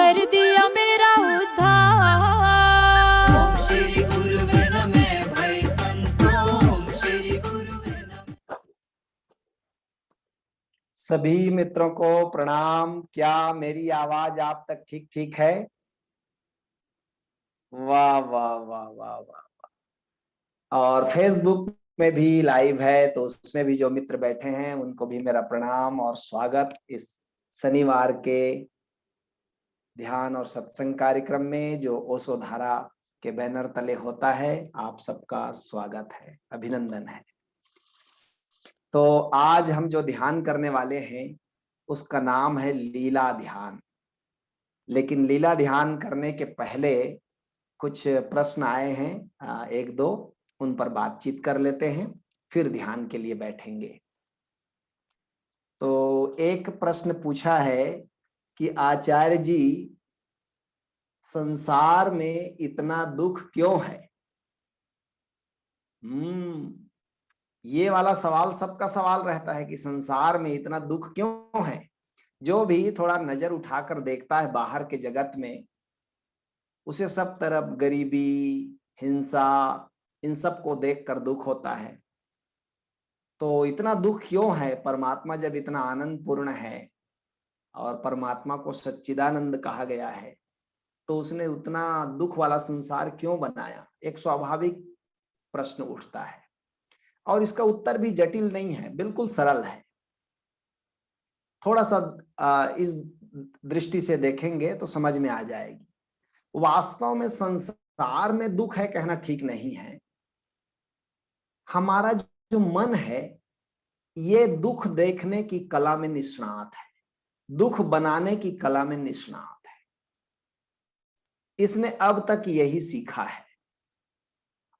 कर दिया मेरा उद्धार। ओम श्री गुरुवे नमः भाई संतों, ओम श्री गुरुवे नमः। सभी मित्रों को प्रणाम। क्या मेरी आवाज आप तक ठीक ठीक है? वाह वाह वाह वाह वाह। और फेसबुक में भी लाइव है, तो उसमें भी जो मित्र बैठे हैं उनको भी मेरा प्रणाम और स्वागत इस शनिवार के ध्यान और सत्संग कार्यक्रम में, जो ओशो धारा के बैनर तले होता है। आप सबका स्वागत है, अभिनंदन है। तो आज हम जो ध्यान करने वाले हैं उसका नाम है लीला ध्यान। लेकिन लीला ध्यान करने के पहले कुछ प्रश्न आए हैं, एक दो, उन पर बातचीत कर लेते हैं, फिर ध्यान के लिए बैठेंगे। तो एक प्रश्न पूछा है कि आचार्य जी, संसार में इतना दुख क्यों है? ये वाला सवाल सबका सवाल रहता है कि संसार में इतना दुख क्यों है। जो भी थोड़ा नजर उठाकर देखता है बाहर के जगत में, उसे सब तरफ गरीबी, हिंसा, इन सब को देखकर दुख होता है। तो इतना दुख क्यों है? परमात्मा जब इतना आनंद पूर्ण है और परमात्मा को सच्चिदानंद कहा गया है, तो उसने उतना दुख वाला संसार क्यों बनाया? एक स्वाभाविक प्रश्न उठता है और इसका उत्तर भी जटिल नहीं है, बिल्कुल सरल है। थोड़ा सा इस दृष्टि से देखेंगे तो समझ में आ जाएगी। वास्तव में संसार में दुख है कहना ठीक नहीं है। हमारा जो मन है ये दुख देखने की कला में निष्णात है, दुख बनाने की कला में निष्णात है। इसने अब तक यही सीखा है।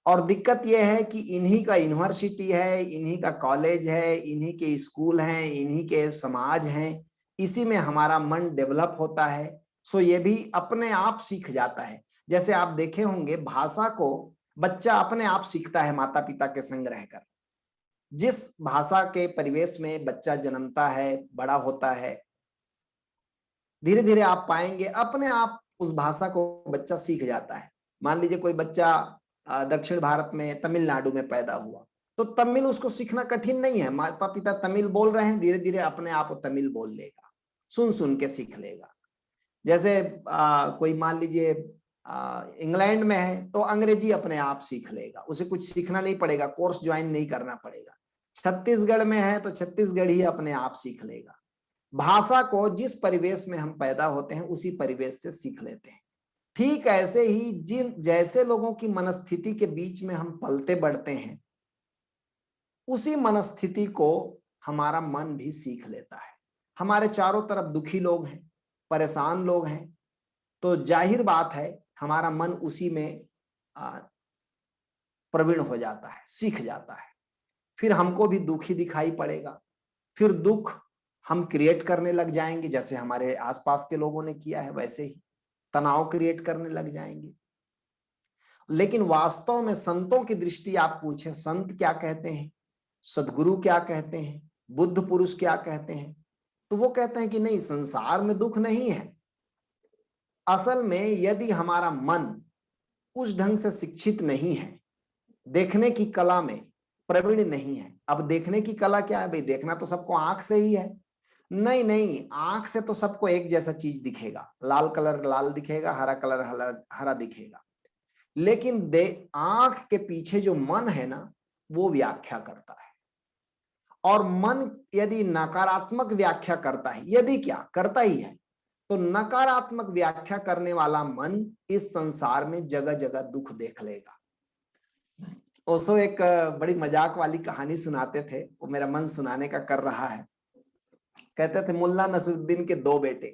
और दिक्कत यह है कि इन्हीं का यूनिवर्सिटी है, इन्हीं का कॉलेज है, इन्हीं के स्कूल हैं, इन्हीं के समाज हैं, इसी में हमारा मन डेवलप होता है। सो ये भी अपने आप सीख जाता है। जैसे आप देखे होंगे, भाषा को बच्चा अपने आप सीखता है माता पिता के संग रहकर। जिस भाषा के परिवेश में बच्चा जन्मता है, बड़ा होता है, धीरे धीरे आप पाएंगे अपने आप उस भाषा को बच्चा सीख जाता है। मान लीजिए कोई बच्चा दक्षिण भारत में, तमिलनाडु में पैदा हुआ, तो तमिल उसको सीखना कठिन नहीं है। माता पिता तमिल बोल रहे हैं, धीरे धीरे अपने आप वो तमिल बोल लेगा, सुन सुन के सीख लेगा। जैसे कोई मान लीजिए इंग्लैंड में है, तो अंग्रेजी अपने आप सीख लेगा, उसे कुछ सीखना नहीं पड़ेगा, कोर्स ज्वाइन नहीं करना पड़ेगा। छत्तीसगढ़ में है तो छत्तीसगढ़ ही अपने आप सीख लेगा। भाषा को जिस परिवेश में हम पैदा होते हैं उसी परिवेश से सीख लेते हैं। ठीक ऐसे ही जिन जैसे लोगों की मनस्थिति के बीच में हम पलते बढ़ते हैं, उसी मनस्थिति को हमारा मन भी सीख लेता है। हमारे चारों तरफ दुखी लोग हैं, परेशान लोग हैं, तो जाहिर बात है हमारा मन उसी में प्रवीण हो जाता है, सीख जाता है। फिर हमको भी दुखी दिखाई पड़ेगा, फिर दुख हम क्रिएट करने लग जाएंगे, जैसे हमारे आसपास के लोगों ने किया है वैसे ही तनाव क्रिएट करने लग जाएंगे। लेकिन वास्तव में संतों की दृष्टि आप पूछें, संत क्या कहते हैं, सदगुरु क्या कहते हैं, बुद्ध पुरुष क्या कहते हैं, तो वो कहते हैं कि नहीं, संसार में दुख नहीं है। असल में यदि हमारा मन उस ढंग से शिक्षित नहीं है, देखने की कला में प्रवीण नहीं है। अब देखने की कला क्या है भाई? देखना तो सबको आंख से ही है। नहीं नहीं, आंख से तो सबको एक जैसा चीज दिखेगा, लाल कलर लाल दिखेगा, हरा कलर हरा दिखेगा। लेकिन आंख के पीछे जो मन है ना, वो व्याख्या करता है। और मन यदि नकारात्मक व्याख्या करता है, यदि क्या करता ही है, तो नकारात्मक व्याख्या करने वाला मन इस संसार में जगह जगह दुख देख लेगा। ओशो एक बड़ी मजाक वाली कहानी सुनाते थे, वो मेरा मन सुनाने का कर रहा है। कहते थे मुल्ला नसरुद्दीन के दो बेटे,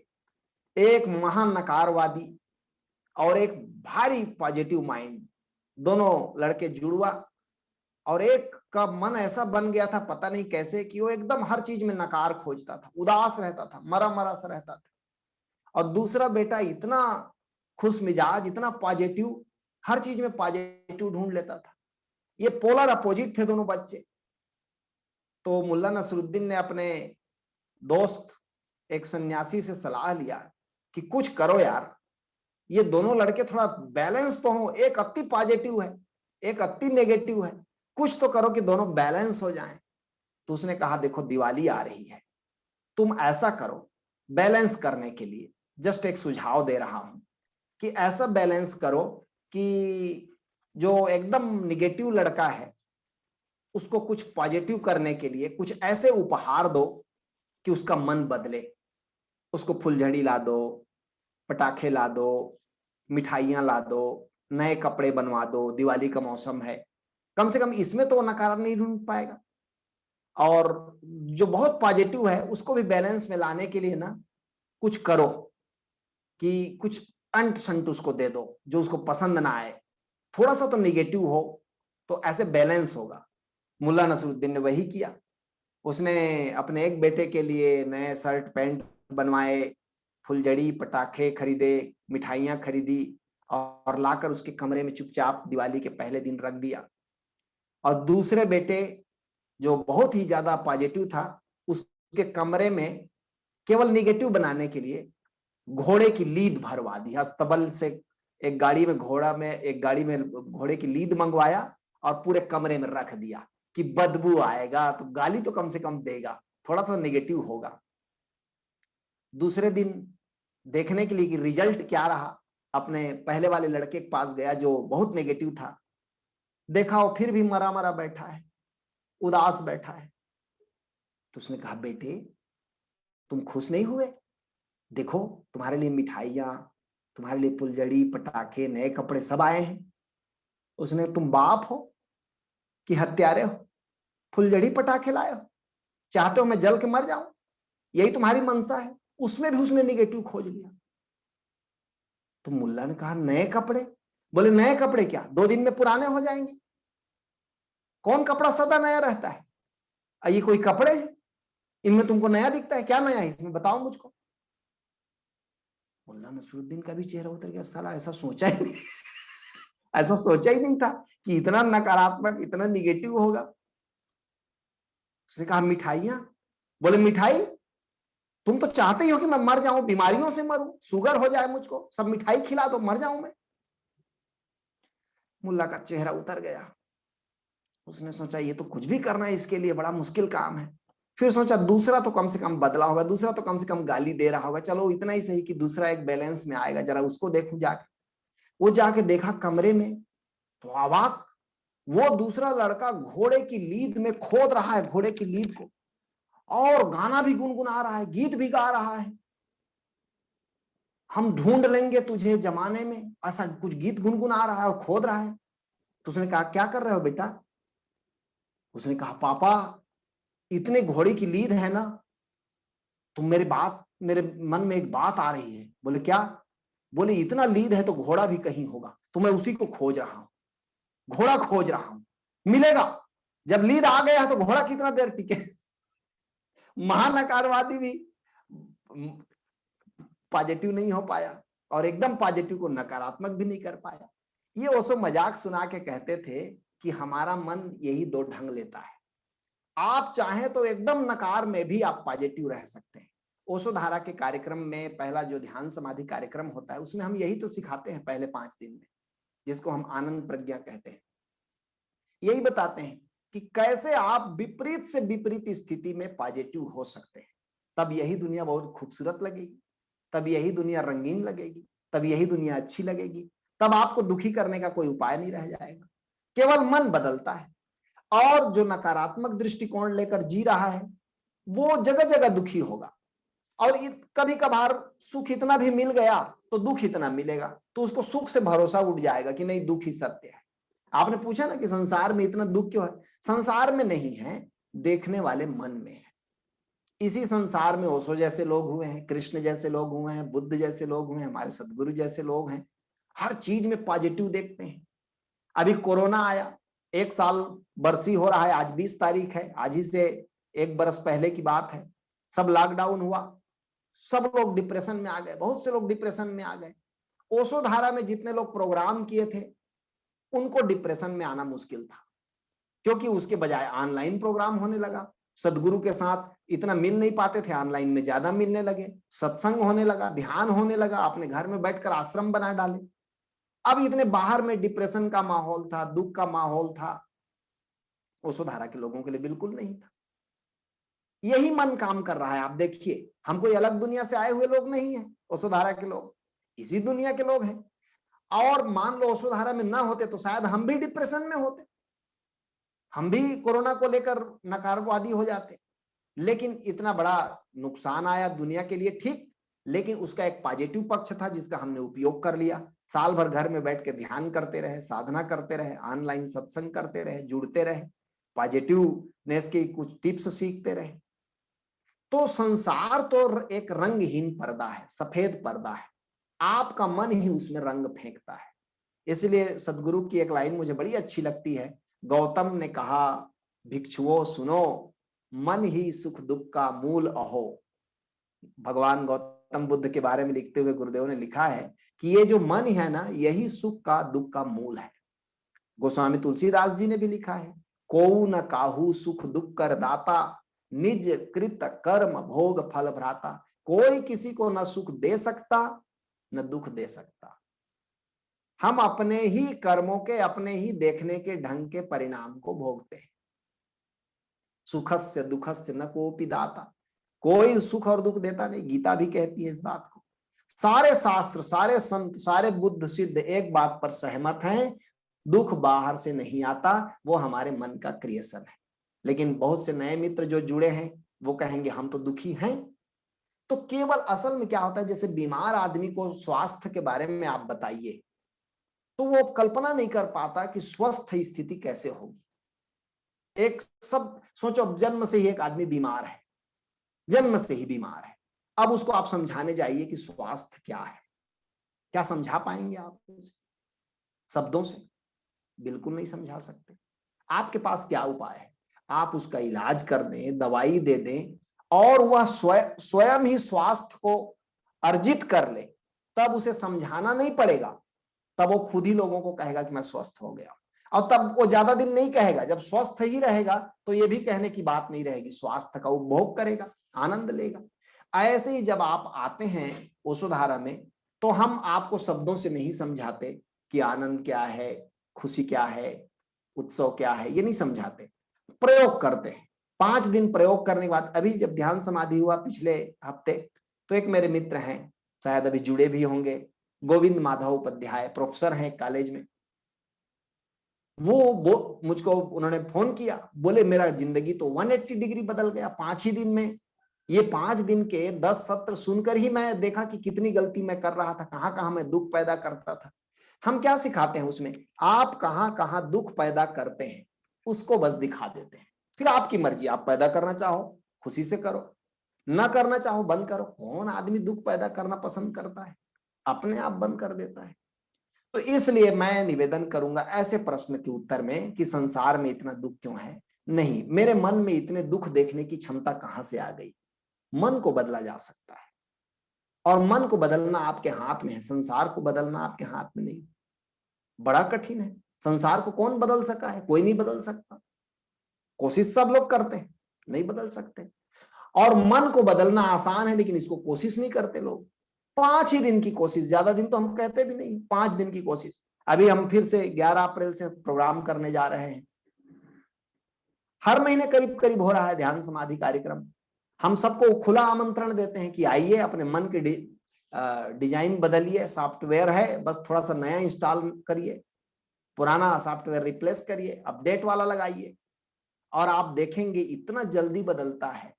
एक महान नकारवादी और एक भारी पॉजिटिव माइंड, दोनों लड़के जुड़वा। और एक का मन ऐसा बन गया था, पता नहीं कैसे, कि वो एकदम हर चीज में नकार खोजता था, उदास रहता था, मरा मरा सा रहता था। और दूसरा बेटा इतना खुश मिजाज, इतना पॉजिटिव, हर चीज में पॉजिटिव ढूंढ लेता था। ये पोलर अपोजिट थे दोनों बच्चे। तो मुल्ला नसरुद्दीन ने अपने दोस्त एक सन्यासी से सलाह लिया कि कुछ करो यार, ये दोनों लड़के थोड़ा बैलेंस तो हो, एक अति पॉजिटिव है, एक अति नेगेटिव है, कुछ तो करो कि दोनों बैलेंस हो जाएं। तो उसने कहा देखो दिवाली आ रही है, तुम ऐसा करो, बैलेंस करने के लिए जस्ट एक सुझाव दे रहा हूं कि ऐसा बैलेंस करो कि जो एकदम निगेटिव लड़का है उसको कुछ पॉजिटिव करने के लिए कुछ ऐसे उपहार दो कि उसका मन बदले। उसको फुलझड़ी ला दो, पटाखे ला दो, मिठाइयां ला दो, नए कपड़े बनवा दो, दिवाली का मौसम है, कम से कम इसमें तो वो नकार नहीं ढूंढ पाएगा। और जो बहुत पॉजिटिव है उसको भी बैलेंस में लाने के लिए ना कुछ करो कि कुछ अंट संट उसको दे दो जो उसको पसंद ना आए, थोड़ा सा तो निगेटिव हो, तो ऐसे बैलेंस होगा। मुल्ला नसरुद्दीन ने वही किया। उसने अपने एक बेटे के लिए नए शर्ट पैंट बनवाए, फुलझड़ी पटाखे खरीदे, मिठाइयां खरीदी और लाकर उसके कमरे में चुपचाप दिवाली के पहले दिन रख दिया। और दूसरे बेटे जो बहुत ही ज्यादा पॉजिटिव था, उसके कमरे में केवल निगेटिव बनाने के लिए घोड़े की लीद भरवा दी। अस्तबल से एक गाड़ी में घोड़े की लीद मंगवाया और पूरे कमरे में रख दिया कि बदबू आएगा तो गाली तो कम से कम देगा, थोड़ा सा निगेटिव होगा। दूसरे दिन देखने के लिए कि रिजल्ट क्या रहा, अपने पहले वाले लड़के के पास गया जो बहुत नेगेटिव था। देखा वो फिर भी मरा मरा बैठा है, उदास बैठा है। तो उसने कहा बेटे तुम खुश नहीं हुए? देखो तुम्हारे लिए मिठाइयां, तुम्हारे लिए फुलझड़ी पटाखे नए कपड़े सब आए हैं। उसने, तुम बाप हो कि हत्यारे हो? फुलझड़ी पटाखे लाए हो? चाहते हो मैं जल के मर जाऊं? यही तुम्हारी मनसा है? उसमें भी उसने निगेटिव खोज लिया। तो मुल्ला ने कहा नए कपड़े? बोले नए कपड़े क्या, 2 दिन में पुराने हो जाएंगे। कौन कपड़ा सदा नया रहता है? ये कोई कपड़े हैं? इनमें तुमको नया दिखता है? क्या नया है इसमें, बताओ मुझको। मुल्ला नसरुद्दीन का भी चेहरा उतर गया, साला ऐसा सोचा ही नहीं ऐसा सोचा ही नहीं था कि इतना नकारात्मक, इतना निगेटिव होगा। उसने कहा मिठाइयां? बोले मिठाई? तुम तो चाहते ही हो कि मैं मर जाऊं, बीमारियों से मरूं, शुगर हो जाए मुझको, सब मिठाई खिला दो मर जाऊं मैं। मुल्ला का चेहरा उतर गया। उसने सोचा ये तो कुछ भी करना है इसके लिए बड़ा मुश्किल काम है। फिर सोचा दूसरा तो कम से कम बदला होगा, दूसरा तो कम से कम गाली दे रहा होगा, चलो इतना ही सही कि दूसरा एक बैलेंस में आएगा, जरा उसको देखूं जाके। वो जाके देखा कमरे में तो अवाक, वो दूसरा लड़का घोड़े की लीद में खोद रहा है, घोड़े की लीद को, और गाना भी गुनगुना रहा है, गीत भी गा रहा है। हम ढूंढ लेंगे तुझे जमाने में, ऐसा कुछ गीत गुनगुना रहा है और खोद रहा है। तो उसने कहा क्या कर रहे हो बेटा? उसने कहा पापा इतने घोड़े की लीद है ना, तो मेरे मन में एक बात आ रही है। बोले क्या? बोले इतना लीद है तो घोड़ा भी कहीं होगा, तो मैं उसी को खोज रहा हूं, घोड़ा खोज रहा हूं, मिलेगा। जब लीद आ गया तो घोड़ा कितना देर टिके। महानकारवादी भी पॉजिटिव नहीं हो पाया और एकदम पॉजिटिव को नकारात्मक भी नहीं कर पाया। ये ओशो मजाक सुना के कहते थे कि हमारा मन यही 2 ढंग लेता है। आप चाहें तो एकदम नकार में भी आप पॉजिटिव रह सकते हैं। ओशो धारा के कार्यक्रम में पहला जो ध्यान समाधि कार्यक्रम होता है उसमें हम यही तो सिखाते हैं पहले 5 दिन में, जिसको हम आनंद प्रज्ञा कहते हैं। यही बताते हैं कि कैसे आप विपरीत से विपरीत स्थिति में पॉजिटिव हो सकते हैं। तब यही दुनिया बहुत खूबसूरत लगेगी, तब यही दुनिया रंगीन लगेगी, तब यही दुनिया अच्छी लगेगी। तब आपको दुखी करने का कोई उपाय नहीं रह जाएगा। केवल मन बदलता है, और जो नकारात्मक दृष्टिकोण लेकर जी रहा है वो जगह जगह दुखी होगा। और कभी कभार सुख इतना भी मिल गया तो दुख इतना मिलेगा, तो उसको सुख से भरोसा उठ जाएगा कि नहीं दुख ही सत्य है। आपने पूछा ना कि संसार में इतना दुख क्यों है? संसार में नहीं है, देखने वाले मन में है। इसी संसार में ओशो जैसे लोग हुए हैं, कृष्ण जैसे लोग हुए हैं, बुद्ध जैसे लोग हुए हैं, हमारे सदगुरु जैसे लोग हैं। हर चीज में पॉजिटिव देखते हैं। अभी कोरोना आया, 1 साल बरसी हो रहा है, आज 20 तारीख है, आज ही से 1 बरस पहले की बात है। सब लॉकडाउन हुआ, सब लोग डिप्रेशन में आ गए, बहुत से लोग डिप्रेशन में आ गए। ओशो धारा में जितने लोग प्रोग्राम किए थे उनको डिप्रेशन में आना मुश्किल था, क्योंकि उसके बजाय ऑनलाइन प्रोग्राम होने लगा। सदगुरु के साथ इतना मिल नहीं पाते थे, ऑनलाइन में ज्यादा मिलने लगे, सत्संग होने लगा, ध्यान होने लगा, अपने घर में बैठकर आश्रम बना डाले। अब इतने बाहर में डिप्रेशन का माहौल था, दुख का माहौल था, वसुधारा के लोगों के लिए बिल्कुल नहीं था। यही मन काम कर रहा है। आप देखिए, हम कोई अलग दुनिया से आए हुए लोग नहीं है, वसुधारा के लोग इसी दुनिया के लोग हैं। और मान लो वसुधारा में ना होते तो शायद हम भी डिप्रेशन में होते, हम भी कोरोना को लेकर नकारवादी हो जाते। लेकिन इतना बड़ा नुकसान आया दुनिया के लिए, ठीक, लेकिन उसका एक पॉजिटिव पक्ष था जिसका हमने उपयोग कर लिया। साल भर घर में बैठ के ध्यान करते रहे, साधना करते रहे, ऑनलाइन सत्संग करते रहे, जुड़ते रहे, पॉजिटिवनेस की कुछ टिप्स सीखते रहे। तो संसार तो एक रंगहीन पर्दा है, सफेद पर्दा है, आपका मन ही उसमें रंग फेंकता है। इसलिए सदगुरु की एक लाइन मुझे बड़ी अच्छी लगती है। गौतम ने कहा, भिक्षुओं सुनो, मन ही सुख दुख का मूल अहो। भगवान गौतम बुद्ध के बारे में लिखते हुए गुरुदेव ने लिखा है कि ये जो मन है ना, यही सुख का दुख का मूल है। गोस्वामी तुलसीदास जी ने भी लिखा है, कोऊ न काहू सुख दुख कर दाता, निज कृत कर्म भोग फल भ्राता। कोई किसी को न सुख दे सकता न दुख दे सकता, हम अपने ही कर्मों के, अपने ही देखने के ढंग के परिणाम को भोगते हैं। सुखस्य दुखस्य न कोपि दाता, कोई सुख और दुख देता नहीं। गीता भी कहती है इस बात को। सारे शास्त्र, सारे संत, सारे बुद्ध सिद्ध एक बात पर सहमत हैं, दुख बाहर से नहीं आता, वो हमारे मन का क्रिएशन है। लेकिन बहुत से नए मित्र जो जुड़े हैं वो कहेंगे हम तो दुखी हैं। तो केवल असल में क्या होता है, जैसे बीमार आदमी को स्वास्थ्य के बारे में आप बताइए तो वो कल्पना नहीं कर पाता कि स्वस्थ स्थिति कैसे होगी। एक सब सोचो, जन्म से ही एक आदमी बीमार है, जन्म से ही बीमार है। अब उसको आप समझाने जाइए कि स्वास्थ्य क्या है, क्या समझा पाएंगे आप उसे शब्दों से? बिल्कुल नहीं समझा सकते। आपके पास क्या उपाय है? आप उसका इलाज कर दें, दवाई दे दें और वह स्वयं ही स्वास्थ्य को अर्जित कर ले, तब उसे समझाना नहीं पड़ेगा। तब वो खुद ही लोगों को कहेगा कि मैं स्वस्थ हो गया। और तब वो ज्यादा दिन नहीं कहेगा, जब स्वस्थ ही रहेगा तो ये भी कहने की बात नहीं रहेगी, स्वास्थ्य का उपभोग करेगा, आनंद लेगा। ऐसे ही जब आप आते हैं वसुधारा में तो हम आपको शब्दों से नहीं समझाते कि आनंद क्या है, खुशी क्या है, उत्सव क्या है, ये नहीं समझाते, प्रयोग करते हैं। 5 दिन प्रयोग करने के बाद, अभी जब ध्यान समाधि हुआ पिछले हफ्ते, तो एक मेरे मित्र हैं, शायद अभी जुड़े भी होंगे, गोविंद माधव उपाध्याय, प्रोफेसर हैं कॉलेज में। वो मुझको उन्होंने फोन किया, बोले मेरा जिंदगी तो 180 डिग्री बदल गया 5 ही दिन में। ये 5 दिन के 10 सत्र सुनकर ही मैं देखा कि कितनी गलती मैं कर रहा था, कहां कहां मैं दुख पैदा करता था। हम क्या सिखाते हैं उसमें, आप कहां कहां दुख पैदा करते हैं उसको बस दिखा देते हैं, फिर आपकी मर्जी, आप पैदा करना चाहो खुशी से करो, ना करना चाहो बंद करो। कौन आदमी दुख पैदा करना पसंद करता है? अपने आप बंद कर देता है। तो इसलिए मैं निवेदन करूंगा ऐसे प्रश्न के उत्तर में कि संसार में इतना दुख क्यों है, नहीं, मेरे मन में इतने दुख देखने की क्षमता कहां से आ गई? मन को बदला जा सकता है और मन को बदलना आपके हाथ में है, संसार को बदलना आपके हाथ में नहीं। बड़ा कठिन है। संसार को कौन बदल सका है? कोई नहीं बदल सकता। कोशिश सब लोग करते हैं, नहीं बदल सकते। और मन को बदलना आसान है, लेकिन इसको कोशिश नहीं करते लोग। 5 ही दिन की कोशिश, ज्यादा दिन तो हम कहते भी नहीं, 5 दिन की कोशिश। अभी हम फिर से 11 अप्रैल से प्रोग्राम करने जा रहे हैं। हर महीने करीब करीब हो रहा है ध्यान समाधि कार्यक्रम। हम सबको खुला आमंत्रण देते हैं कि आइए, अपने मन के डिजाइन बदलिए, सॉफ्टवेयर है बस थोड़ा सा नया इंस्टॉल करिए, पुराना सॉफ्टवेयर रिप्लेस करिए, अपडेट वाला लगाइए, और आप देखेंगे इतना जल्दी बदलता है।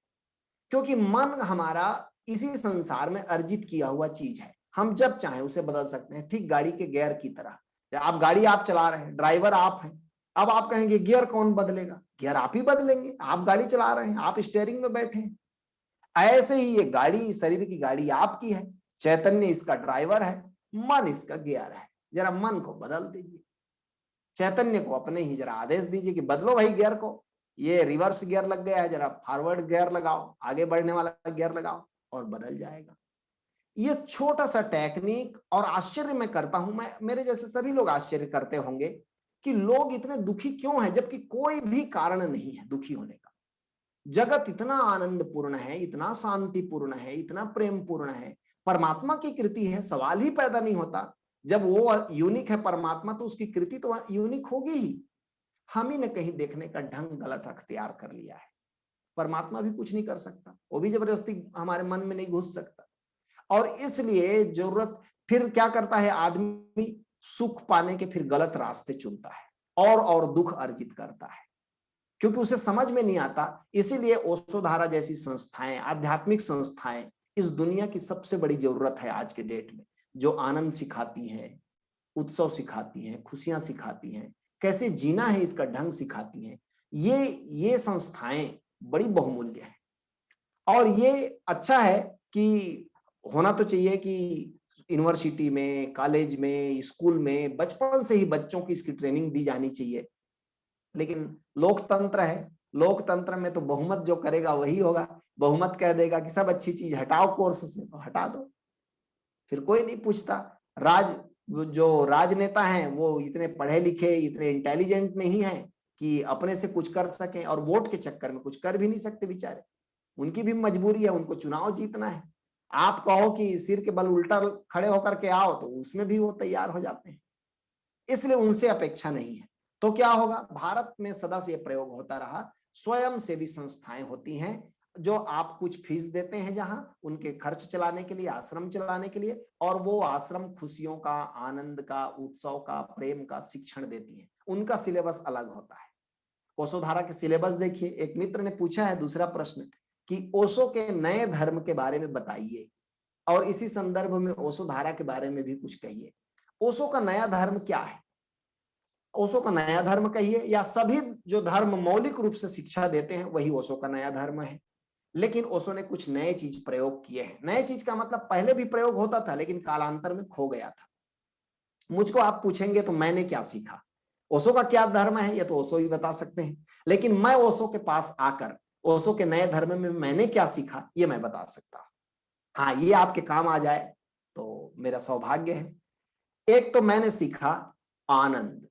क्योंकि मन हमारा इसी संसार में अर्जित किया हुआ चीज है, हम जब चाहें उसे बदल सकते हैं। ठीक गाड़ी के गियर की तरह, आप गाड़ी आप चला रहे हैं, ड्राइवर आप हैं, अब आप कहेंगे गियर कौन बदलेगा? गियर आप ही बदलेंगे, आप गाड़ी चला रहे हैं, आप स्टीयरिंग में बैठे हैं। ऐसे ही ये गाड़ी, शरीर की गाड़ी आपकी है, चैतन्य इसका ड्राइवर है, मन इसका गियर है। जरा मन को बदल दीजिए, चैतन्य को अपने ही जरा आदेश दीजिए कि बदलो भाई गियर को, ये रिवर्स गियर लग गया है, जरा फॉरवर्ड गियर लगाओ, आगे बढ़ने वाला गियर लगाओ, और बदल जाएगा। ये छोटा सा टेक्निक, और आश्चर्य मैं करता हूं, मैं, मेरे जैसे सभी लोग आश्चर्य करते होंगे कि लोग इतने दुखी क्यों हैं, जबकि कोई भी कारण नहीं है दुखी होने का। जगत इतना आनंदपूर्ण है, इतना शांतिपूर्ण है, इतना प्रेमपूर्ण है, परमात्मा की कृति है, सवाल ही पैदा नहीं होता। जब वो यूनिक है परमात्मा तो उसकी कृति तो यूनिक होगी ही। हम ही ने कहीं देखने का ढंग गलत अख्तियार कर लिया है। परमात्मा भी कुछ नहीं कर सकता, वो भी जबरदस्ती हमारे मन में नहीं घुस सकता। और इसलिए जरूरत फिर क्या करता है आदमी, सुख पाने के फिर गलत रास्ते चुनता है और दुख अर्जित करता है, क्योंकि उसे समझ में नहीं आता। इसीलिए ओशोधारा जैसी संस्थाएं, आध्यात्मिक संस्थाएं इस दुनिया की सबसे बड़ी जरूरत है आज के डेट में, जो आनंद सिखाती हैं, उत्सव सिखाती हैं, खुशियां सिखाती हैं, कैसे जीना है इसका ढंग सिखाती हैं। ये संस्थाएं बड़ी बहुमूल्य है। और ये अच्छा है कि होना तो चाहिए कि यूनिवर्सिटी में, कॉलेज में, स्कूल में बचपन से ही बच्चों की इसकी ट्रेनिंग दी जानी चाहिए। लेकिन लोकतंत्र है, लोकतंत्र में तो बहुमत जो करेगा वही होगा। बहुमत कह देगा कि सब अच्छी चीज हटाओ कोर्स से, तो हटा दो, फिर कोई नहीं पूछता। जो राजनेता हैं वो इतने पढ़े लिखे, इतने इंटेलिजेंट नहीं है कि अपने से कुछ कर सकें, और वोट के चक्कर में कुछ कर भी नहीं सकते बेचारे। उनकी भी मजबूरी है, उनको चुनाव जीतना है। आप कहो कि सिर के बल उल्टा खड़े होकर के आओ तो उसमें भी वो तैयार हो जाते हैं। इसलिए उनसे अपेक्षा नहीं है। तो क्या होगा, भारत में सदा से यह प्रयोग होता रहा, स्वयं सेवी संस्थाएं होती हैं जो आप कुछ फीस देते हैं जहां उनके खर्च चलाने के लिए, आश्रम चलाने के लिए, और वो आश्रम खुशियों का, आनंद का, उत्सव का, प्रेम का शिक्षण देती हैं। उनका सिलेबस अलग होता है। ओशोधारा के सिलेबस देखिए। एक मित्र ने पूछा है दूसरा प्रश्न कि ओशो के नए धर्म के बारे में बताइए, और इसी संदर्भ में ओशोधारा के बारे में भी कुछ कहिए। ओशो का नया धर्म क्या है? ओशो का नया धर्म कहिए, या सभी जो धर्म मौलिक रूप से शिक्षा देते हैं वही ओशो का नया धर्म है। लेकिन ओशो ने कुछ नए चीज प्रयोग किए हैं। नए चीज का मतलब पहले भी प्रयोग होता था लेकिन कालांतर में खो गया था। मुझको आप पूछेंगे तो मैंने क्या सीखा, ओशो का क्या धर्म है, ये तो ओशो ही बता सकते हैं। लेकिन मैं ओशो के पास आकर ओशो के नए धर्म में मैंने क्या सीखा ये मैं बता सकता हूं। हाँ, ये आपके काम आ जाए तो मेरा सौभाग्य है। एक तो मैंने सीखा आनंद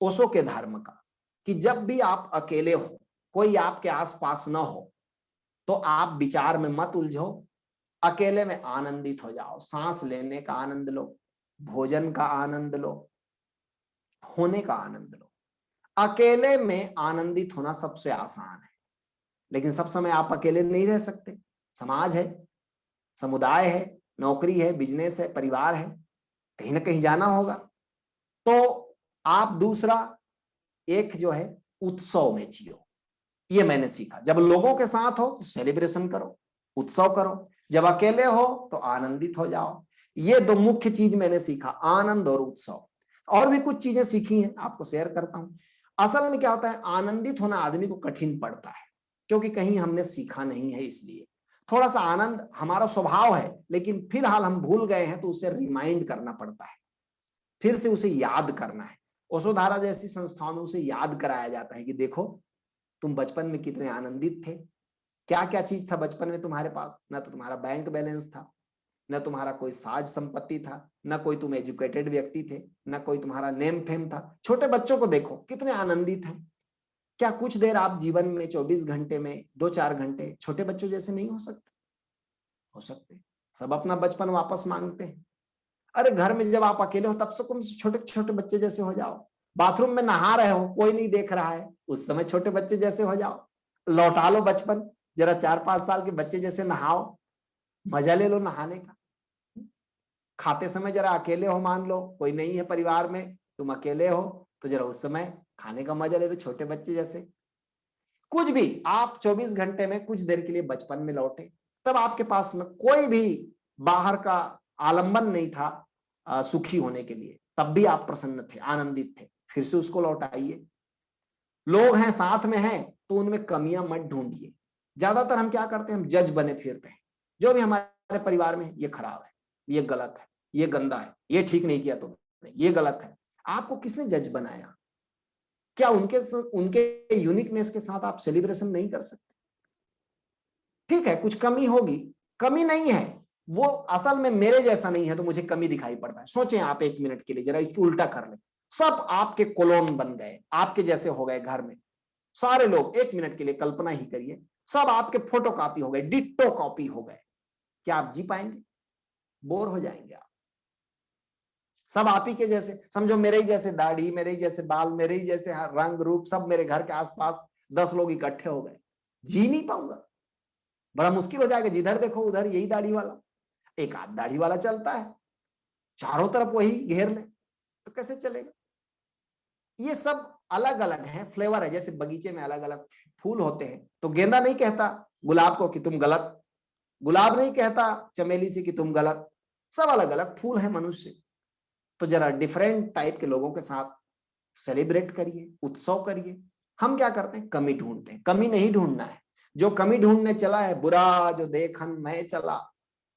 ओशो के धर्म का, कि जब भी आप अकेले हो, कोई आपके आसपास ना हो, तो आप विचार में मत उलझो, अकेले में आनंदित हो जाओ। सांस लेने का आनंद लो, भोजन का आनंद लो, होने का आनंद लो। अकेले में आनंदित होना सबसे आसान है, लेकिन सब समय आप अकेले नहीं रह सकते। समाज है, समुदाय है, नौकरी है, बिजनेस है, परिवार है, कहीं ना कहीं जाना होगा। तो आप दूसरा एक जो है उत्सव में जियो, ये मैंने सीखा। जब लोगों के साथ हो तो सेलिब्रेशन करो, उत्सव करो, जब अकेले हो तो आनंदित हो जाओ। ये दो मुख्य चीज मैंने सीखा, आनंद और उत्सव। और भी कुछ चीजें सीखी हैं, आपको शेयर करता हूं। असल में क्या होता है, आनंदित होना आदमी को कठिन पड़ता है, क्योंकि कहीं हमने सीखा नहीं है। इसलिए थोड़ा सा आनंद हमारा स्वभाव है, लेकिन फिलहाल हम भूल गए हैं तो उसे रिमाइंड करना पड़ता है, फिर से उसे याद करना है। ओशोधारा जैसी संस्थाओं में उसे याद कराया जाता है कि देखो तुम बचपन में कितने आनंदित थे, क्या क्या चीज था बचपन में तुम्हारे पास। न तो तुम्हारा बैंक बैलेंस था, न तुम्हारा कोई साज संपत्ति था, न कोई तुम एजुकेटेड व्यक्ति थे, न कोई तुम्हारा नेम फेम था। छोटे बच्चों को देखो कितने आनंदित हैं। क्या कुछ देर आप जीवन में 24 घंटे में 2-4 घंटे छोटे बच्चों जैसे नहीं हो सकते? हो सकते। सब अपना बचपन वापस मांगते हैं। अरे घर में जब आप अकेले हो तब से तुम छोटे छोटे बच्चे जैसे हो जाओ। बाथरूम में नहा रहे हो, कोई नहीं देख रहा है, उस समय छोटे बच्चे जैसे हो जाओ। लौटा लो बचपन, जरा 4-5 साल के बच्चे जैसे नहाओ, मजा ले लो नहाने का। खाते समय जरा अकेले हो, मान लो कोई नहीं है परिवार में, तुम अकेले हो, तो जरा उस समय खाने का मजा ले लो छोटे बच्चे जैसे। कुछ भी आप 24 घंटे में कुछ देर के लिए बचपन में लौटे, तब आपके पास में कोई भी बाहर का आलंबन नहीं था सुखी होने के लिए, तब भी आप प्रसन्न थे, आनंदित थे। फिर से उसको लौटाइए। लोग हैं साथ में हैं तो उनमें कमियां मत ढूंढिए। ज्यादातर हम क्या करते हैं, हम जज बने फिरते हैं। जो भी हमारे परिवार में ये खराब है, ये गलत है, ये गंदा है, ये ठीक नहीं किया तुमने, ये गलत है। आपको किसने जज बनाया? क्या उनके यूनिकनेस के साथ आप सेलिब्रेशन नहीं कर सकते? ठीक है, कुछ कमी होगी, कमी नहीं है वो, असल में मेरे जैसा नहीं है तो मुझे कमी दिखाई पड़ता है। सोचें आप एक मिनट के लिए, जरा इसकी उल्टा कर लें। सब आपके क्लोन बन गए, आपके जैसे हो गए घर में सारे लोग। एक मिनट के लिए कल्पना ही करिए, सब आपके फोटो कॉपी हो गए, डिट्टो कॉपी हो गए, क्या आप जी पाएंगे? बोर हो जाएंगे आप। सब आप ही के जैसे, समझो मेरे ही जैसे दाढ़ी, मेरे ही जैसे बाल, मेरे ही जैसे रंग रूप, सब मेरे घर के आसपास 10 लोग इकट्ठे हो गए, जी नहीं पाऊंगा, बड़ा मुश्किल हो जाएगा। जिधर देखो उधर यही दाढ़ी वाला, एक आध दाढ़ी वाला चलता है, चारों तरफ वही घेर ले, तो कैसे चलेगा? ये सब अलग अलग है, फ्लेवर है। जैसे बगीचे में अलग अलग फूल होते हैं, तो गेंदा नहीं कहता गुलाब को कि तुम गलत, गुलाब नहीं कहता चमेली से कि तुम गलत, सब अलग अलग फूल है मनुष्य। तो जरा डिफरेंट टाइप के लोगों के साथ सेलिब्रेट करिए, उत्सव करिए। हम क्या करते हैं? कमी ढूंढते हैं। कमी नहीं ढूंढना है। जो कमी ढूंढने चला है, बुरा जो देखन मैं चला,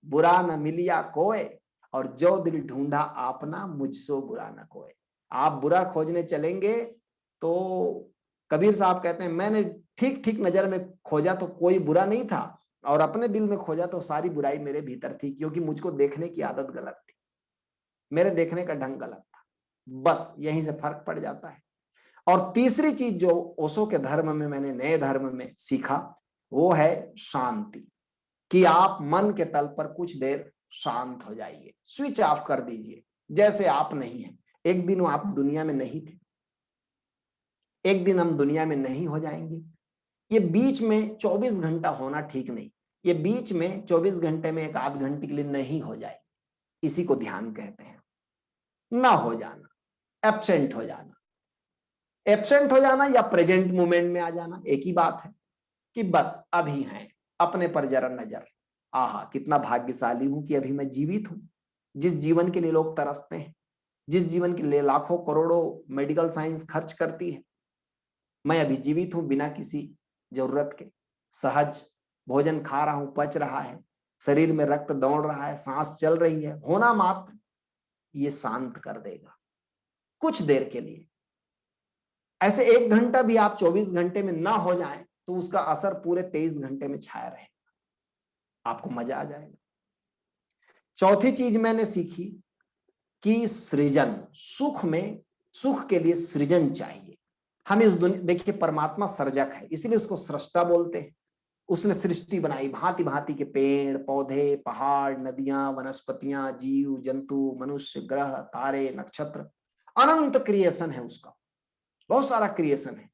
बुरा न मिलिया कोय, और जो दिल ढूंढा आपना, मुझसो बुरा न कोय। आप बुरा खोजने चलेंगे तो कबीर साहब कहते हैं, मैंने ठीक ठीक नजर में खोजा तो कोई बुरा नहीं था, और अपने दिल में खोजा तो सारी बुराई मेरे भीतर थी, क्योंकि मुझको देखने की आदत गलत थी, मेरे देखने का ढंग गलत था। बस यहीं से फर्क पड़ जाता है। और तीसरी चीज जो ओशो के धर्म में मैंने नए धर्म में सीखा, वो है शांति। कि आप मन के तल पर कुछ देर शांत हो जाइए, स्विच ऑफ कर दीजिए, जैसे आप नहीं है। एक दिन आप दुनिया में नहीं थे, एक दिन हम दुनिया में नहीं हो जाएंगे। ये बीच में 24 घंटा होना ठीक नहीं, ये बीच में 24 घंटे में एक आध घंटे के लिए नहीं हो जाएगी, इसी को ध्यान कहते हैं। ना हो जाना, एब्सेंट हो जाना, एब्सेंट हो जाना या प्रेजेंट मोमेंट में आ जाना, एक ही बात है। कि बस अभी हैं, अपने पर जरा नजर, आहा कितना भाग्यशाली हूं कि अभी मैं जीवित हूं। जिस जीवन के लिए लोग तरसते हैं, जिस जीवन के लिए लाखों करोड़ों मेडिकल साइंस खर्च करती है, मैं अभी जीवित हूं बिना किसी जरूरत के, सहज भोजन खा रहा हूं, पच रहा है, शरीर में रक्त दौड़ रहा है, सांस चल रही है, होना मात्र ये शांत कर देगा कुछ देर के लिए। ऐसे 1 घंटा भी आप 24 घंटे में ना हो जाए तो उसका असर पूरे 23 घंटे में छाया रहेगा, आपको मजा आ जाएगा। चौथी चीज मैंने सीखी कि सृजन, सुख में, सुख के लिए सृजन चाहिए। हम इस दुनिया, देखिए परमात्मा सर्जक है, इसलिए उसको सृष्टा बोलते हैं। उसने सृष्टि बनाई, भांति भांति के पेड़ पौधे, पहाड़, नदियां, वनस्पतियां, जीव जंतु, मनुष्य, ग्रह, तारे, नक्षत्र, अनंत क्रिएशन है उसका, बहुत सारा क्रिएशन है।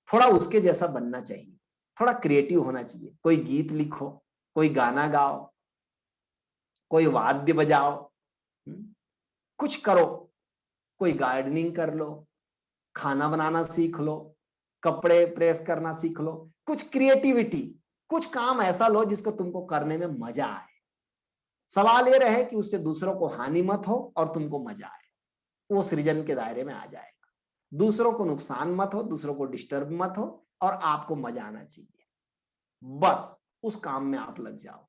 थोड़ा उसके जैसा बनना चाहिए, थोड़ा क्रिएटिव होना चाहिए। कोई गीत लिखो, कोई गाना गाओ, कोई वाद्य बजाओ, कुछ करो, कोई गार्डनिंग कर लो, खाना बनाना सीख लो, कपड़े प्रेस करना सीख लो, कुछ क्रिएटिविटी, कुछ काम ऐसा लो जिसको तुमको करने में मजा आए। सवाल ये रहे कि उससे दूसरों को हानि मत हो और तुमको मजा आए, वो सृजन के दायरे में आ जाएगा। दूसरों को नुकसान मत हो, दूसरों को डिस्टर्ब मत हो, और आपको मजा आना चाहिए, बस उस काम में आप लग जाओ।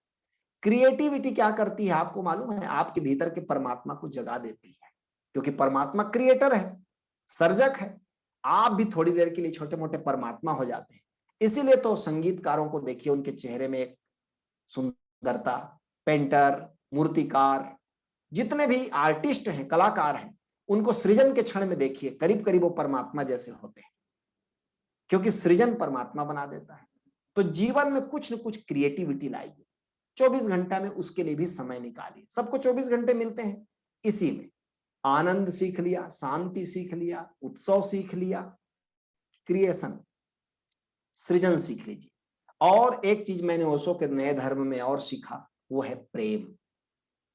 क्रिएटिविटी क्या करती है आपको मालूम है? आपके भीतर के परमात्मा को जगा देती है, क्योंकि परमात्मा क्रिएटर है, सर्जक है। आप भी थोड़ी देर के लिए छोटे मोटे परमात्मा हो जाते हैं। इसीलिए तो संगीतकारों को देखिए, उनके चेहरे में एक सुंदरता, पेंटर, मूर्तिकार, जितने भी आर्टिस्ट हैं, कलाकार हैं, उनको सृजन के क्षण में देखिए, करीब करीब वो परमात्मा जैसे होते हैं, क्योंकि सृजन परमात्मा बना देता है। तो जीवन में कुछ न कुछ क्रिएटिविटी लाइए, 24 घंटा में उसके लिए भी समय निकालिए। सबको 24 घंटे मिलते हैं, इसी में आनंद सीख लिया, शांति सीख लिया, उत्सव सीख लिया, क्रिएशन, सृजन सीख लीजिए। और एक चीज मैंने ओशो के नए धर्म में और सीखा, वो है प्रेम।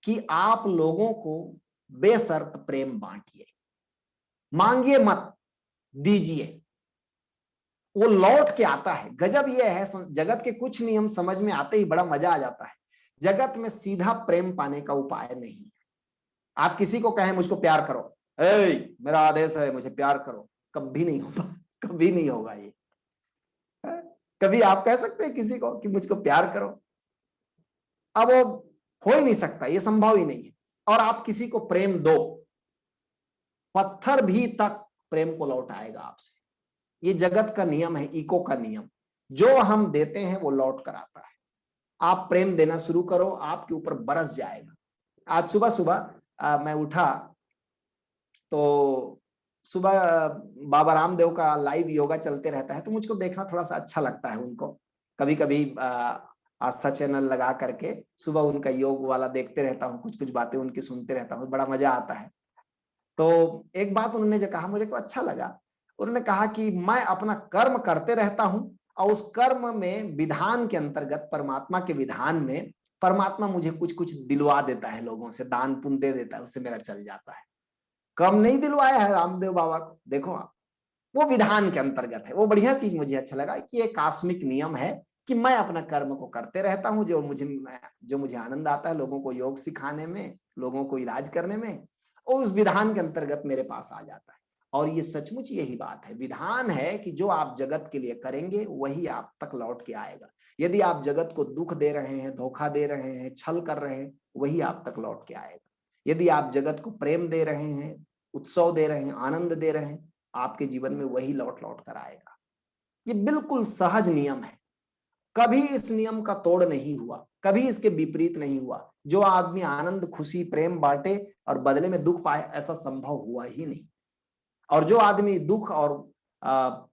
कि आप लोगों को बेशर्त प्रेम बांटिए, मांगिए मत, दीजिए, वो लौट के आता है। गजब ये है, जगत के कुछ नियम समझ में आते ही बड़ा मजा आ जाता है। जगत में सीधा प्रेम पाने का उपाय नहीं है। आप किसी को कहें मुझको प्यार करो, मेरा आदेश है मुझे प्यार करो, कभी नहीं होगा, कभी नहीं होगा ये। कभी आप कह सकते हैं किसी को कि मुझको प्यार करो? अब वो हो ही नहीं सकता, ये संभव ही नहीं है। और आप किसी को प्रेम दो, पत्थर भी तक प्रेम को लौट आएगा आपसे। ये जगत का नियम है, इको का नियम। जो हम देते हैं वो लौट कर आता है। आप प्रेम देना शुरू करो, आपके ऊपर बरस जाएगा। आज सुबह सुबह मैं उठा तो सुबह बाबा रामदेव का लाइव योगा चलते रहता है, तो मुझको देखना थोड़ा सा अच्छा लगता है उनको। कभी कभी आस्था चैनल लगा करके सुबह उनका योग वाला देखते रहता हूँ, कुछ कुछ बातें उनकी सुनते रहता हूँ, बड़ा मजा आता है। तो एक बात उन्होंने जो कहा मुझे को अच्छा लगा। उन्होंने कहा कि मैं अपना कर्म करते रहता हूं और उस कर्म में विधान के अंतर्गत, परमात्मा के विधान में, परमात्मा मुझे कुछ कुछ दिलवा देता है, लोगों से दान पुण्य दे देता है, उससे मेरा चल जाता है। कम नहीं दिलवाया है रामदेव बाबा को, देखो आप, वो विधान के अंतर्गत है। वो बढ़िया चीज मुझे अच्छा लगा कि ये आकस्मिक नियम है कि मैं अपना कर्म को करते रहता हूं, जो मुझे आनंद आता है, लोगों को योग सिखाने में, लोगों को इलाज करने में, और उस विधान के अंतर्गत मेरे पास आ जाता है। और ये सचमुच यही बात है, विधान है कि जो आप जगत के लिए करेंगे वही आप तक लौट के आएगा। यदि आप जगत को दुख दे रहे हैं, धोखा दे रहे हैं, छल कर रहे हैं, वही आप तक लौट के आएगा। यदि आप जगत को प्रेम दे रहे हैं, उत्सव दे रहे हैं, आनंद दे रहे हैं, आपके जीवन में वही लौट लौट कर आएगा। ये बिल्कुल सहज नियम है, कभी इस नियम का तोड़ नहीं हुआ, कभी इसके विपरीत नहीं हुआ। जो आदमी आनंद, खुशी, प्रेम बांटे और बदले में दुख पाए, ऐसा संभव हुआ ही नहीं। और जो आदमी दुख और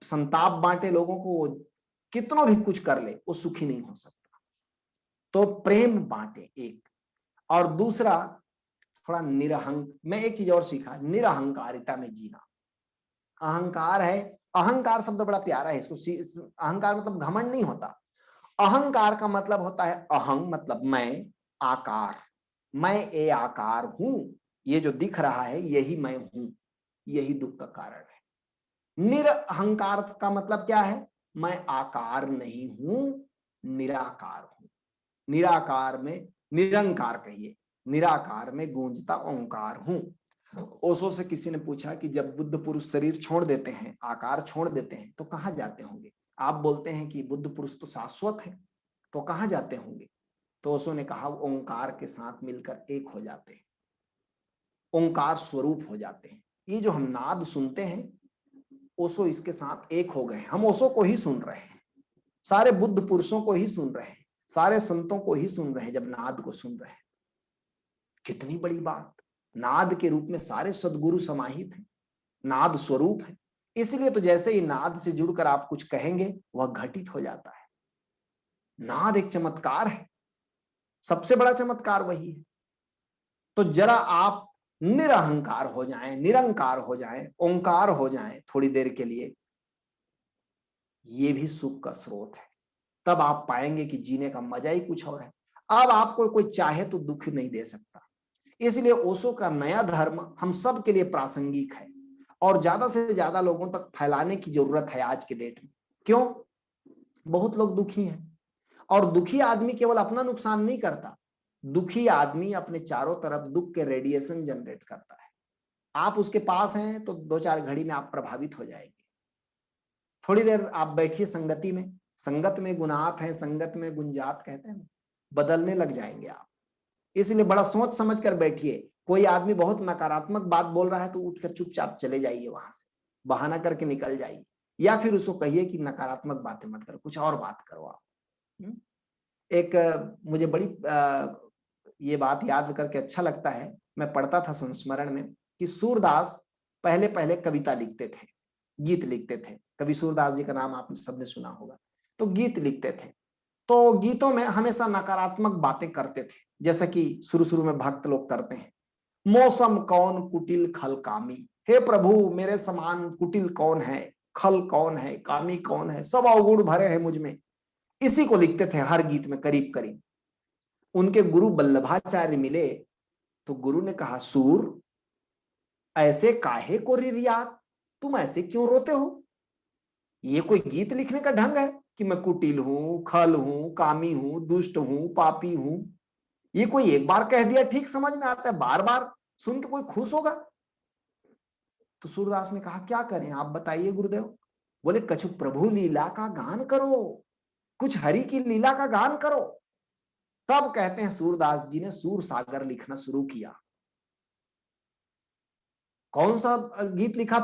संताप बांटे लोगों को, कितना भी कुछ कर ले, वो सुखी नहीं हो सकता। तो प्रेम बांटे एक, और दूसरा थोड़ा मैं एक चीज और सीखा, निरहंकारिता में जीना। अहंकार है, अहंकार शब्द बड़ा प्यारा है, इसको अहंकार मतलब घमंड नहीं होता। अहंकार का मतलब होता है अहंग मतलब मैं, आकार, मैं ए आकार हूं, ये जो दिख रहा है यही मैं हूं, यही दुख का कारण है। निरअहंकार का मतलब क्या है? मैं आकार नहीं हूं, निराकार हूं। निराकार में, निरंकार कहिए, निराकार में गूंजता ओंकार हूं। ओशो से किसी ने पूछा कि जब बुद्ध पुरुष शरीर छोड़ देते हैं, आकार छोड़ देते हैं, तो कहां जाते होंगे? आप बोलते हैं कि बुद्ध पुरुष तो शाश्वत है, तो कहां जाते होंगे? तो ओशो ने कहा ओंकार के साथ मिलकर एक हो जाते हैं, ओंकार स्वरूप हो जाते हैं। ये जो हम नाद सुनते हैं, ओशो इसके साथ एक हो गए। हम ओशो को ही सुन रहे हैं, सारे बुद्ध पुरुषों को ही सुन रहे हैं, सारे संतों को ही सुन रहे हैं जब नाद को सुन रहे हैं। कितनी बड़ी बात! नाद के रूप में सारे सद्गुरु समाहित हैं, नाद स्वरूप है। इसलिए तो जैसे ही नाद से जुड़कर आप कुछ कहेंगे, वह घटित हो जाता है। नाद एक चमत्कार है, सबसे बड़ा चमत्कार वही है। तो जरा आप निरहंकार हो जाएं, निरंकार हो जाएं, ओंकार हो जाएं थोड़ी देर के लिए, ये भी सुख का स्रोत है। तब आप पाएंगे कि जीने का मजा ही कुछ और है। अब आपको कोई चाहे तो दुख नहीं दे सकता। इसलिए ओशो का नया धर्म हम सब के लिए प्रासंगिक है और ज्यादा से ज्यादा लोगों तक फैलाने की जरूरत है आज के डेट में। क्यों? बहुत लोग दुखी हैं, और दुखी आदमी केवल अपना नुकसान नहीं करता, दुखी आदमी अपने चारों तरफ दुख के रेडिएशन जनरेट करता है। आप उसके पास हैं तो 2-4 घड़ी में आप प्रभावित हो जाएंगे। थोड़ी देर आप बैठिए संगति में, संगत में गुनात है, संगत में गुंजात कहते हैं, बदलने लग जाएंगे आप। इसलिए बड़ा सोच समझ कर बैठिए। कोई आदमी बहुत नकारात्मक बात बोल रहा है तो उठकर चुपचाप चले जाइए, वहां से बहाना करके निकल जाइए, या फिर उसको कहिए कि नकारात्मक बातें मत करो, कुछ और बात करो आप। एक मुझे बड़ी ये बात याद करके अच्छा लगता है, मैं पढ़ता था संस्मरण में कि सूरदास पहले पहले कविता लिखते थे, गीत लिखते थे। कवि सूरदास जी का नाम आप सबने सुना होगा। तो गीत लिखते थे, तो गीतों में हमेशा नकारात्मक बातें करते थे, जैसा कि शुरू शुरू में भक्त लोग करते हैं। मौसम कौन कुटिल खल कामी, हे प्रभु मेरे समान कुटिल कौन है, खल कौन है, कामी कौन है, सब अवगुण भरे हैं मुझ में। इसी को लिखते थे हर गीत में करीब करीब। उनके गुरु वल्लभाचार्य मिले तो गुरु ने कहा, सूर ऐसे काहे को रिरियात, तुम ऐसे क्यों रोते हो? ये कोई गीत लिखने का ढंग है कि मैं कुटिल हूं, खल हूं, कामी हूं, दुष्ट हूं, पापी हूं? ये कोई एक बार कह दिया ठीक समझ में आता है, बार बार सुन के कोई खुश होगा? तो सूरदास ने कहा, क्या करें आप बताइए गुरुदेव? बोले, कछु प्रभु लीला का गान करो, कुछ हरि की लीला का गान करो। तब कहते हैं सूरदास जी ने सूर सागर लिखना शुरू किया। कौन सा गीत लिखा?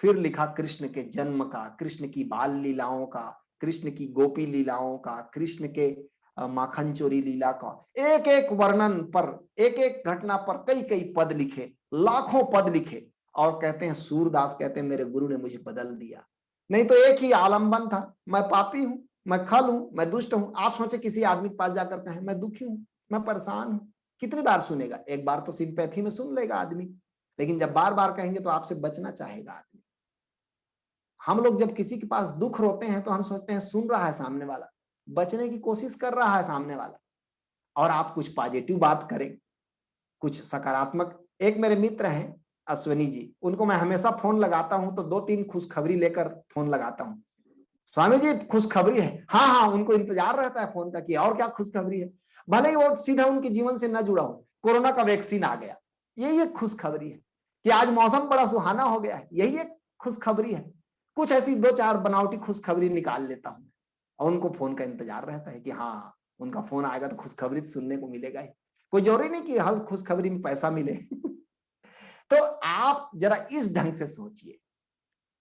फिर लिखा कृष्ण के जन्म का, कृष्ण की बाल लीलाओं का, कृष्ण की गोपी लीलाओं का, कृष्ण के माखन चोरी लीला का। एक एक वर्णन पर, एक एक घटना पर कई कई पद लिखे, लाखों पद लिखे। और कहते हैं सूरदास कहते हैं मेरे गुरु ने मुझे बदल दिया। नहीं तो एक ही आलंबन था, मैं पापी हूं, मैं खल हूं, मैं दुष्ट हूं। आप सोचे किसी आदमी के पास जाकर कहें मैं दुखी हूं, मैं परेशान हूं, कितनी बार सुनेगा? एक बार तो सिंपैथी में सुन लेगा आदमी, लेकिन जब बार बार कहेंगे तो आपसे बचना चाहेगा आदमी। हम लोग जब किसी के पास दुख रोते हैं तो हम सोचते हैं सुन रहा है सामने वाला, बचने की कोशिश कर रहा है सामने वाला, और आप कुछ पॉजिटिव बात करें, कुछ सकारात्मक। एक मेरे मित्र हैं अश्विनी जी, उनको मैं हमेशा फोन लगाता हूं तो 2-3 खुशखबरी लेकर फोन लगाता हूं। स्वामी जी खुशखबरी है, हाँ हाँ, उनको इंतजार रहता है फोन का कि और क्या खुशखबरी है, भले ही वो सीधा उनके जीवन से न जुड़ा हो। कोरोना का वैक्सीन आ गया, यही एक खुशखबरी है। कि आज मौसम बड़ा सुहाना हो गया है, यही एक खुशखबरी है। कुछ ऐसी 2-4 बनावटी खुशखबरी निकाल लेता हूं, और उनको फोन का इंतजार रहता है कि हाँ उनका फोन आएगा तो खुशखबरी सुनने को मिलेगा ही। कोई जरूरी नहीं कि हर खुशखबरी में पैसा मिले। तो आप जरा इस ढंग से सोचिए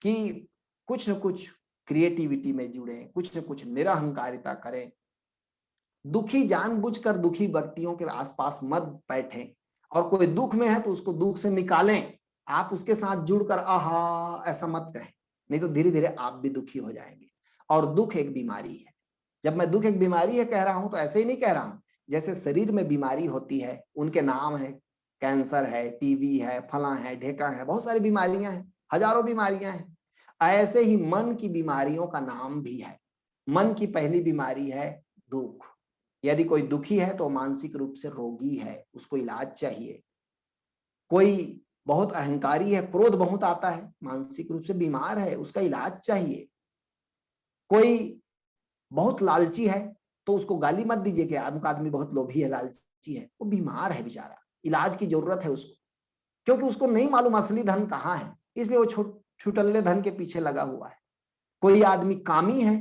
कि कुछ न कुछ क्रिएटिविटी में जुड़े, कुछ न कुछ निरहंकारिता करें। दुखी जानबूझकर दुखी व्यक्तियों के आसपास मत बैठें, और कोई दुख में है तो उसको दुख से निकालें। आप उसके साथ जुड़कर आहा ऐसा मत कहें, नहीं तो धीरे धीरे आप भी दुखी हो जाएंगे। और दुख एक बीमारी है। जब मैं दुख एक बीमारी है कह रहा हूं तो ऐसे ही नहीं कह रहा हूं, जैसे शरीर में बीमारी होती है उनके नाम है, कैंसर है, टीबी है, फला है, ढेका है, बहुत सारी बीमारियां हैं, हजारों बीमारियां हैं। ऐसे ही मन की बीमारियों का नाम भी है। मन की पहली बीमारी है दुख। यदि कोई दुखी है तो मानसिक रूप से रोगी है, उसको इलाज चाहिए। कोई बहुत अहंकारी है, क्रोध बहुत आता है, मानसिक रूप से बीमार है, उसका इलाज चाहिए। कोई बहुत लालची है तो उसको गाली मत दीजिए कि अमुक आदमी बहुत लोभी है, लालची है, वो बीमार है बेचारा, इलाज की जरूरत है उसको। क्योंकि उसको नहीं मालूम असली धन कहाँ है, इसलिए वो छुटल्ले धन के पीछे लगा हुआ है। कोई आदमी कामी है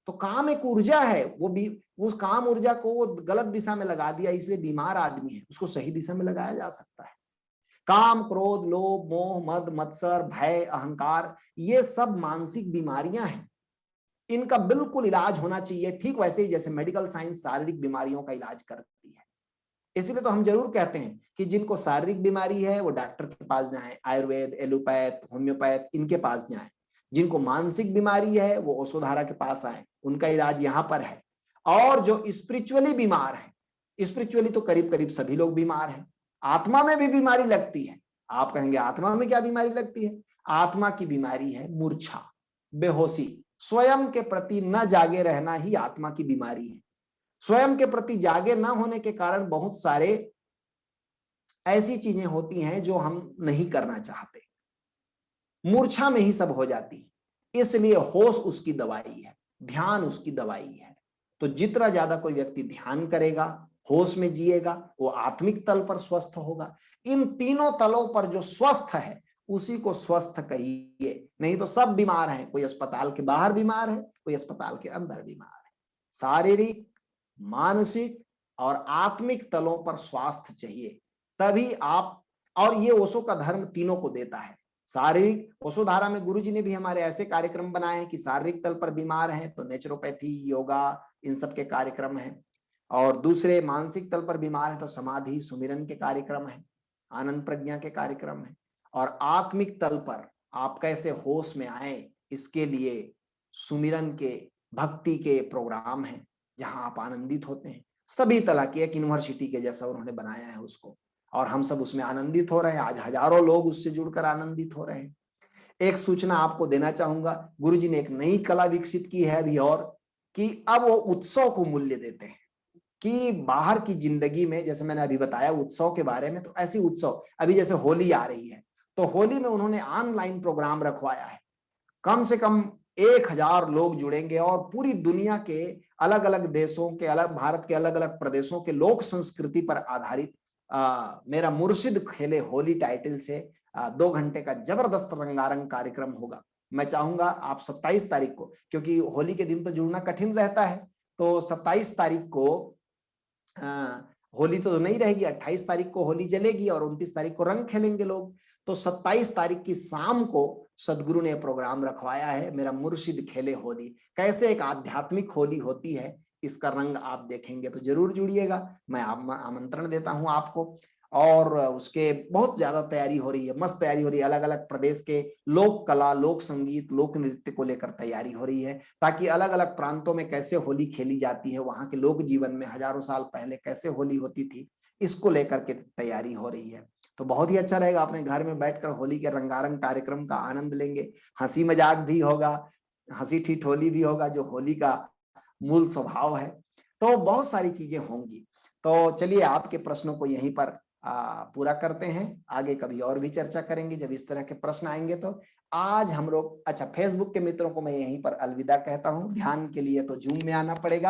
तो काम एक ऊर्जा है, वो भी उस काम ऊर्जा को वो गलत दिशा में लगा दिया, इसलिए बीमार आदमी है। उसको सही दिशा में लगाया जा सकता है। काम, क्रोध, लोभ, मोह, मद, मत्सर, भय, अहंकार, ये सब मानसिक बीमारियां हैं। इनका बिल्कुल इलाज होना चाहिए, ठीक वैसे ही जैसे मेडिकल साइंस शारीरिक बीमारियों का इलाज करती है। इसलिए तो हम जरूर कहते हैं कि जिनको शारीरिक बीमारी है वो डॉक्टर के पास जाएं, आयुर्वेद, एलोपैथ, होम्योपैथ, इनके पास जाएं। जिनको मानसिक बीमारी है वो ओशोधारा के पास आए, उनका इलाज यहाँ पर है। और जो स्पिरिचुअली बीमार है, स्पिरिचुअली तो करीब करीब सभी लोग बीमार हैं। आत्मा में भी बीमारी लगती है। आप कहेंगे आत्मा में क्या बीमारी लगती है? आत्मा की बीमारी है मूर्छा, बेहोशी। स्वयं के प्रति न जागे रहना ही आत्मा की बीमारी है। स्वयं के प्रति जागे न होने के कारण बहुत सारे ऐसी चीजें होती हैं जो हम नहीं करना चाहते, मूर्छा में ही सब हो जाती है। इसलिए होश उसकी दवाई है, ध्यान उसकी दवाई है। तो जितना ज्यादा कोई व्यक्ति ध्यान करेगा, होश में जिएगा, वो आत्मिक तल पर स्वस्थ होगा। इन तीनों तलों पर जो स्वस्थ है उसी को स्वस्थ कहिए, नहीं तो सब बीमार हैं। कोई अस्पताल के बाहर बीमार है, कोई अस्पताल के अंदर बीमार है। शारीरिक, मानसिक और आत्मिक तलों पर स्वास्थ्य चाहिए, तभी आप। और ये ओशो का धर्म तीनों को देता है। शारीरिक, ओशोधारा में गुरुजी ने भी हमारे ऐसे कार्यक्रम बनाए हैं कि शारीरिक तल पर बीमार हैं तो नेचुरोपैथी, योगा, इन सब के कार्यक्रम हैं। और दूसरे मानसिक तल पर बीमार है तो समाधि, सुमिरन के कार्यक्रम हैं, आनंद प्रज्ञा के कार्यक्रम हैं। और आत्मिक तल पर आप कैसे होश में आए, इसके लिए सुमिरन के, भक्ति के प्रोग्राम हैं जहां आप आनंदित होते हैं। सभी तरह की एक यूनिवर्सिटी के जैसा उन्होंने बनाया है उसको, और हम सब उसमें आनंदित हो रहे हैं। आज हजारों लोग उससे जुड़कर आनंदित हो रहे हैं। एक सूचना आपको देना चाहूंगा, गुरुजी ने एक नई कला विकसित की है अभी, और कि अब वो उत्सव को मूल्य देते हैं। कि बाहर की जिंदगी में, जैसे मैंने अभी बताया उत्सव के बारे में, तो ऐसी उत्सव अभी जैसे होली आ रही है तो होली में उन्होंने ऑनलाइन प्रोग्राम रखवाया है। कम से कम 1000 लोग जुड़ेंगे और पूरी दुनिया के अलग अलग देशों के, अलग भारत के अलग अलग प्रदेशों के लोक संस्कृति पर आधारित मेरा मुर्शिद खेले होली टाइटल से 2 घंटे का जबरदस्त रंगारंग कार्यक्रम होगा। मैं चाहूंगा आप 27 तारीख को, क्योंकि होली के दिन तो जुड़ना कठिन रहता है, तो 27 तारीख को होली तो नहीं रहेगी, 28 तारीख को होली जलेगी और 29 तारीख को रंग खेलेंगे लोग। तो 27 तारीख की शाम को सदगुरु ने प्रोग्राम रखवाया है, मेरा मुर्शिद खेले होली। कैसे एक आध्यात्मिक होली होती है, इसका रंग आप देखेंगे तो जरूर जुड़िएगा। मैं आमंत्रण देता हूं आपको। और उसके बहुत ज्यादा तैयारी हो रही है, मस्त तैयारी हो रही है। अलग अलग प्रदेश के लोक कला, लोक संगीत, लोक नृत्य को लेकर तैयारी हो रही है, ताकि अलग अलग प्रांतों में कैसे होली खेली जाती है, वहां के लोक जीवन में हजारों साल पहले कैसे होली होती थी, इसको लेकर के तैयारी हो रही है। तो बहुत ही अच्छा रहेगा, अपने घर में बैठकर होली के रंगारंग कार्यक्रम का आनंद लेंगे। हंसी मजाक भी होगा, हंसी ठिठोली भी होगा, जो होली का मूल स्वभाव है। तो बहुत सारी चीजें होंगी। तो चलिए आपके प्रश्नों को यहीं पर पूरा करते हैं, आगे कभी और भी चर्चा करेंगे जब इस तरह के प्रश्न आएंगे। तो आज हम लोग, अच्छा, फेसबुक के मित्रों को मैं यहीं पर अलविदा कहता हूं, ध्यान के लिए तो जूम में आना पड़ेगा।